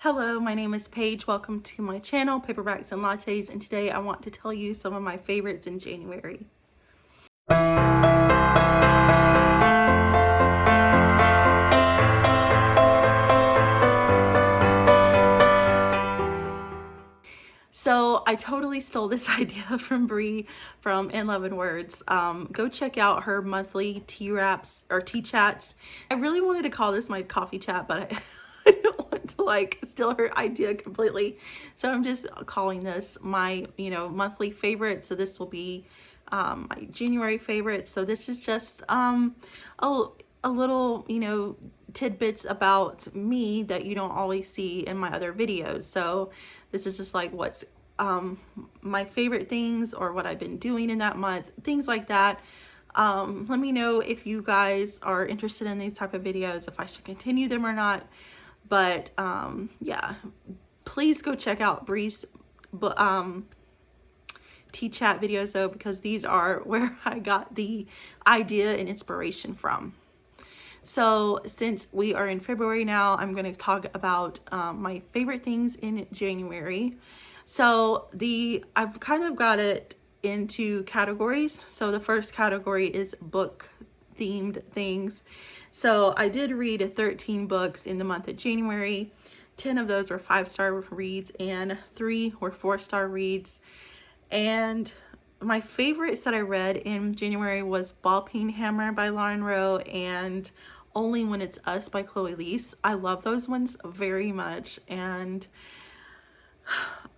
Hello, my name is Paige. Welcome to my channel, Paperbacks and Lattes, and today I want to tell you some of my favorites in January. So I totally stole this idea from Bree from In 11 Words. Go check out her monthly tea wraps or tea chats. I really wanted to call this my coffee chat, but I didn't want to steal her idea completely. So I'm just calling this my, monthly favorite. So this will be my January favorite. So this is just a little, tidbits about me that you don't always see in my other videos. So this is just like what's my favorite things or what I've been doing in that month, things like that. Let me know if you guys are interested in these type of videos, if I should continue them or not. But yeah, please go check out Bree's tea chat videos though, because these are where I got the idea and inspiration from. So since we are in February now, I'm going to talk about my favorite things in January. So I've kind of got it into categories. So the first category is book themed things. So I did read 13 books in the month of January. 10 of those were 5-star reads and 3 were 4-star reads. And my favorites that I read in January was Ball Peen Hammer by Lauren Rowe and Only When It's Us by Chloe Leese. I love those ones very much. And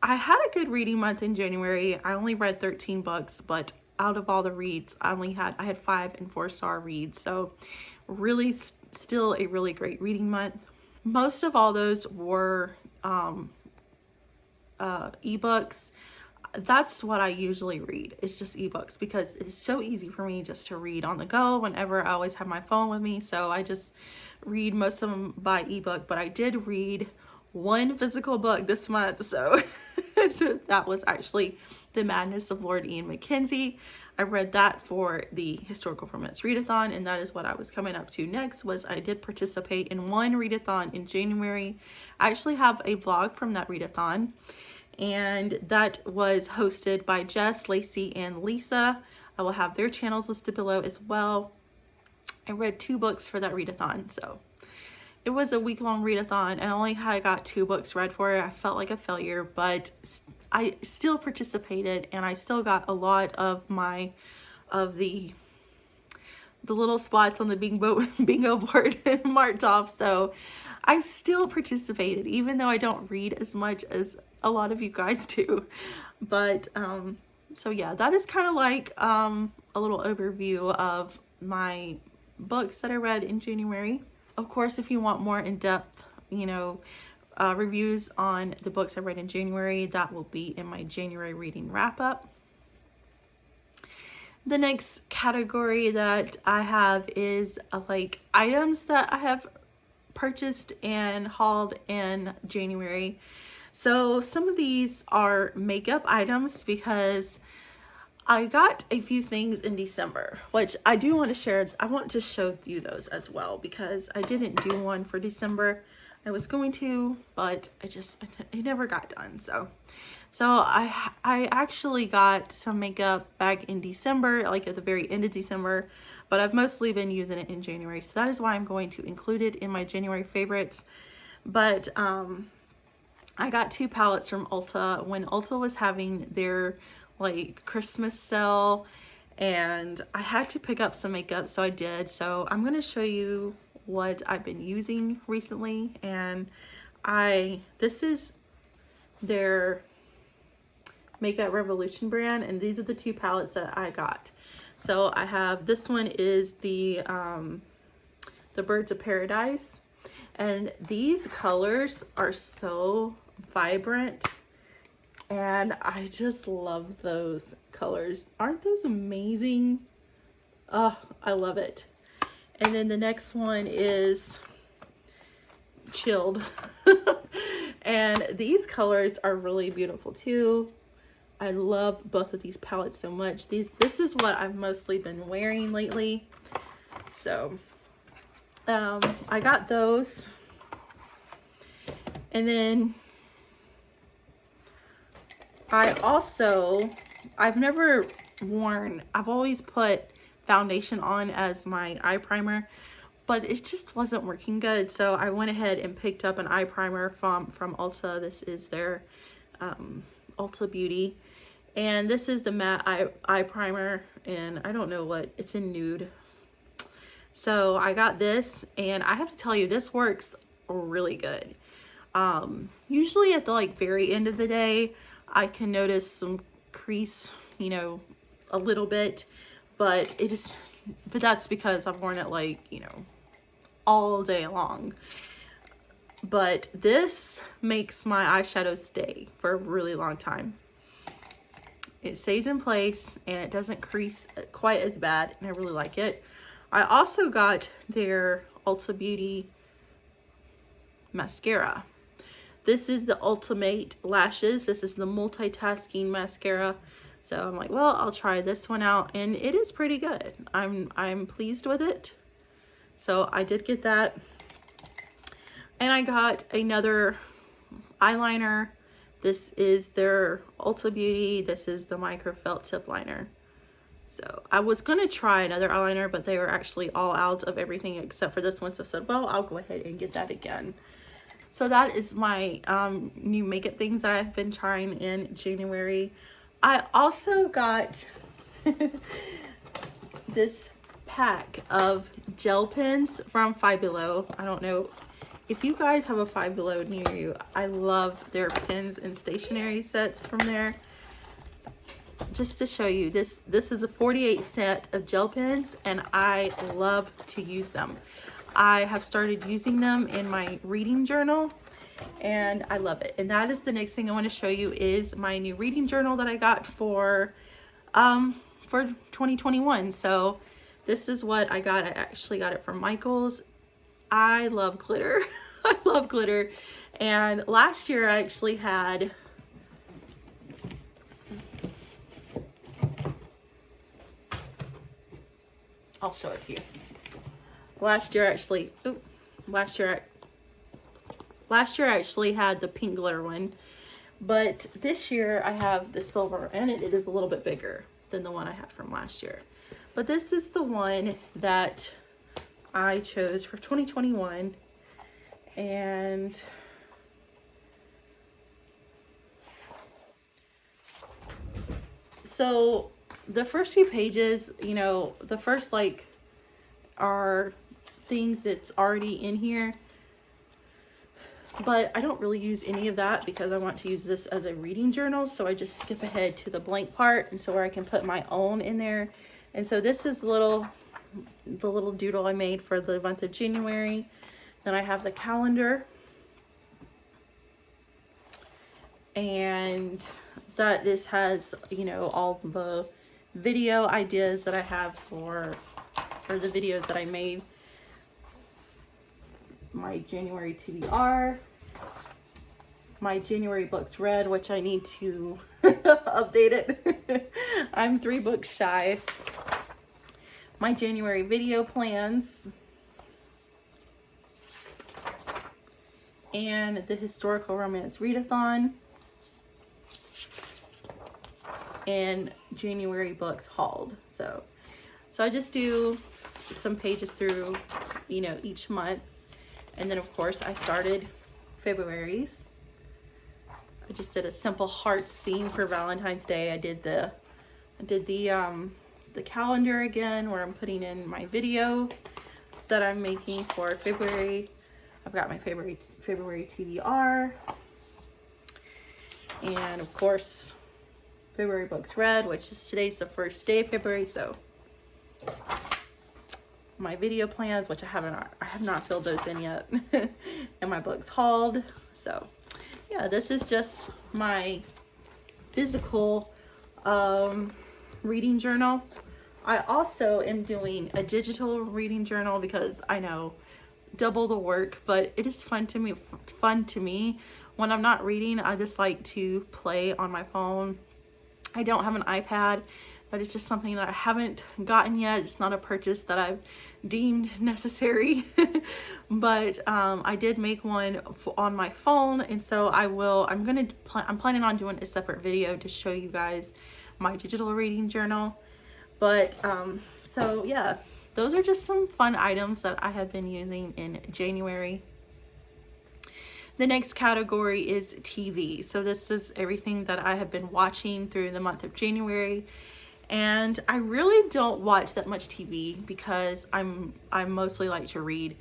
I had a good reading month in January. I only read 13 books, but out of all the reads, I had 5 and 4-star reads. So really still a really great reading month. Most of all those were ebooks. That's what I usually read. It's just ebooks because it's so easy for me just to read on the go whenever. I always have my phone with me, so I just read most of them by ebook. But I did read one physical book this month, so that was actually The Madness of Lord Ian Mackenzie. I read that for the Historical Romance Readathon, and that is what I was coming up to next. Was I did participate in one readathon in January. I actually have a vlog from that readathon, and that was hosted by Jess, Lacey, and Lisa. I will have their channels listed below as well. I read 2 books for that readathon, so it was a week-long readathon, and I got 2 books read for it. I felt like a failure, but I still participated, and I still got a lot of the little spots on the bingo board marked off. So I still participated, even though I don't read as much as a lot of you guys do. But so yeah, that is kind of like a little overview of my books that I read in January. Of course, if you want more in-depth, reviews on the books I read in January, that will be in my January reading wrap-up. The next category that I have is items that I have purchased and hauled in January. So some of these are makeup items because I got a few things in December, which I do want to share. I want to show you those as well because I didn't do one for December. I was going to, but I never got done. So I actually got some makeup back in December, like at the very end of December, but I've mostly been using it in January. So that is why I'm going to include it in my January favorites. But I got 2 palettes from Ulta when Ulta was having their Christmas sale, and I had to pick up some makeup, so I did. So I'm going to show you what I've been using recently, and this is their Makeup Revolution brand, and these are the 2 palettes that I got. So I have, this one is the Birds of Paradise, and these colors are so vibrant, and I just love those colors. Aren't those amazing? Oh, I love it. And then the next one is Chilled. And these colors are really beautiful too. I love both of these palettes so much. This is what I've mostly been wearing lately. So I got those. And then I've always put foundation on as my eye primer, but it just wasn't working good. So I went ahead and picked up an eye primer from Ulta. This is their Ulta Beauty. And this is the matte eye primer, and I don't know what, it's in nude. So I got this, and I have to tell you, this works really good. Usually at the like very end of the day, I can notice some crease, you know, a little bit, but that's because I've worn it like, you know, all day long. But this makes my eyeshadow stay for a really long time. It stays in place and it doesn't crease quite as bad, and I really like it. I also got their Ulta Beauty mascara. This is the Ultimate Lashes. This is the multitasking mascara. So I'm like, well, I'll try this one out, and it is pretty good. I'm pleased with it. So I did get that. And I got another eyeliner. This is their Ulta Beauty. This is the micro felt tip liner. So I was gonna try another eyeliner, but they were actually all out of everything except for this one. So I said, well, I'll go ahead and get that again. So that is my new makeup things that I've been trying in January. I also got this pack of gel pens from Five Below. I don't know if you guys have a Five Below near you. I love their pens and stationery sets from there. Just to show you, this is a 48 set of gel pens, and I love to use them. I have started using them in my reading journal, and I love it. And that is the next thing I want to show you, is my new reading journal that I got for 2021. So this is what I got. I actually got it from Michael's. I love glitter. I love glitter. And last year I actually had I'll show it to you. Last year I actually had the pink glitter one, but this year I have the silver, and it is a little bit bigger than the one I had from last year. But this is the one that I chose for 2021, and so the first few pages, you know, the first like are things that's already in here, but I don't really use any of that because I want to use this as a reading journal. So I just skip ahead to the blank part, and so where I can put my own in there. And so this is the little doodle I made for the month of January. Then I have the calendar, and that this has, you know, all the video ideas that I have for the videos that I made. My January TBR, my January books read, which I need to update it. I'm 3 books shy. My January video plans, and the historical romance readathon, and January books hauled. So I just do some pages through, you know, each month. And then of course I started February's. I just did a simple hearts theme for Valentine's Day. I did the calendar again, where I'm putting in my video that I'm making for February. I've got my February TBR, and of course February books read, which is today's the first day of February. So my video plans, which I have not filled those in yet, and my books hauled. So yeah, this is just my physical reading journal. I also am doing a digital reading journal because I know, double the work, but it is fun to me. When I'm not reading, I just like to play on my phone. I don't have an iPad but it's just something that I haven't gotten yet. It's not a purchase that I've deemed necessary. But I did make one on my phone, and so I'm planning on doing a separate video to show you guys my digital reading journal. But so yeah, those are just some fun items that I have been using in January. The next category is TV. So this is everything that I have been watching through the month of January. And I really don't watch that much TV because I mostly like to read.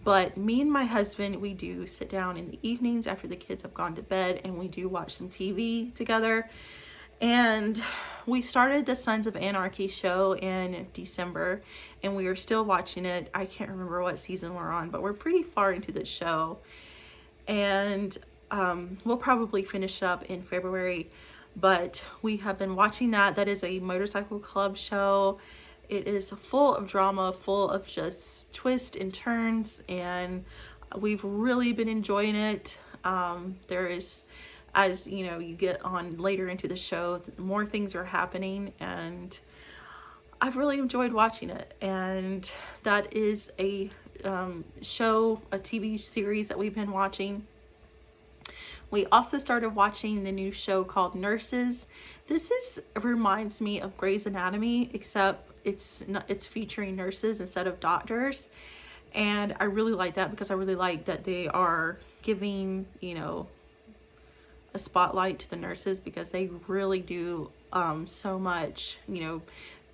But me and my husband, we do sit down in the evenings after the kids have gone to bed, and we do watch some TV together. And we started the Sons of Anarchy show in December, and we are still watching it. I can't remember what season we're on, but we're pretty far into the show. And we'll probably finish up in February, but we have been watching that. That is a motorcycle club show. It is full of drama, full of just twists and turns, and we've really been enjoying it. There is, as you know, you get on later into the show, more things are happening, and I've really enjoyed watching it. And that is a show, a TV series that we've been watching. We also started watching the new show called Nurses. Reminds me of Grey's Anatomy, except it's featuring nurses instead of doctors. And I really like that because I really like that they are giving, you know, a spotlight to the nurses, because they really do so much. You know,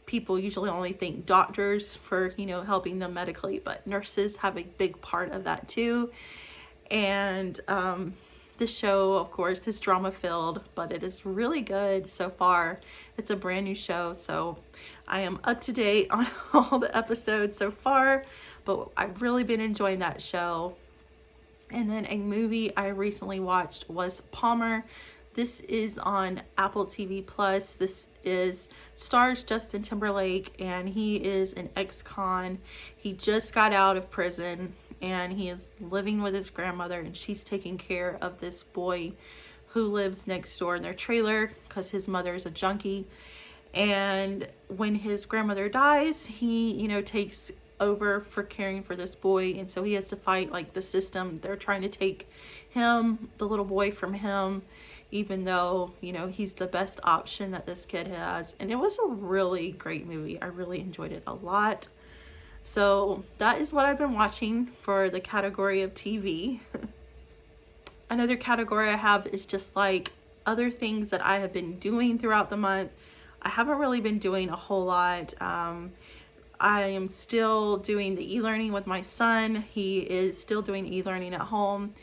people usually only think doctors for, you know, helping them medically, but nurses have a big part of that too. And the show, of course, is drama filled, but it is really good so far. It's a brand new show, so I am up to date on all the episodes so far, but I've really been enjoying that show. And then a movie I recently watched was Palmer. This is on Apple TV Plus. This stars Justin Timberlake, and he is an ex-con. He just got out of prison, and he is living with his grandmother, and she's taking care of this boy who lives next door in their trailer because his mother is a junkie. And when his grandmother dies, he, you know, takes over for caring for this boy, and so he has to fight like the system. They're trying to take him, the little boy, from him, even though, you know, he's the best option that this kid has. And it was a really great movie. I really enjoyed it a lot. So that is what I've been watching for the category of TV. Another category I have is just like other things that I have been doing throughout the month. I haven't really been doing a whole lot. I am still doing the e-learning with my son. He is still doing e-learning at home,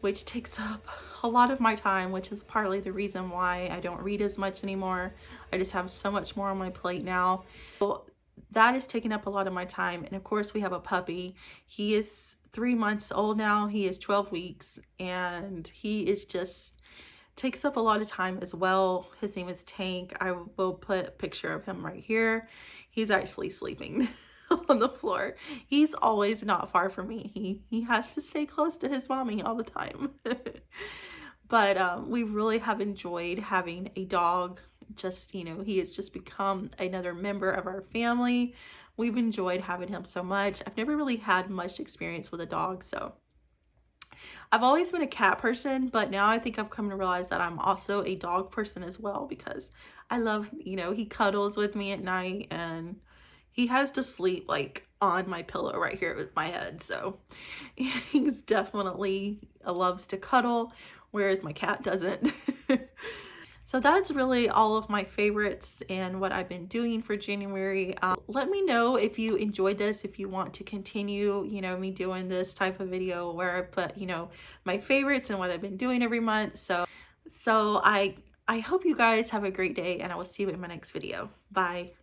which takes up a lot of my time, which is partly the reason why I don't read as much anymore. I just have so much more on my plate now. So that is taking up a lot of my time. And of course, we have a puppy. He is 3 months old now. He is 12 weeks, and he is just takes up a lot of time as well. His name is Tank. I will put a picture of him right here. He's actually sleeping on the floor. He's always not far from me. He has to stay close to his mommy all the time. But we really have enjoyed having a dog. Just, you know, he has just become another member of our family. We've enjoyed having him so much. I've never really had much experience with a dog, so I've always been a cat person, but now I think I've come to realize that I'm also a dog person as well, because I love, you know, he cuddles with me at night, and he has to sleep like on my pillow right here with my head. So he's definitely loves to cuddle, whereas my cat doesn't. So that's really all of my favorites and what I've been doing for January. Let me know if you enjoyed this, if you want to continue, you know, me doing this type of video where I put, you know, my favorites and what I've been doing every month. So I hope you guys have a great day, and I will see you in my next video. Bye.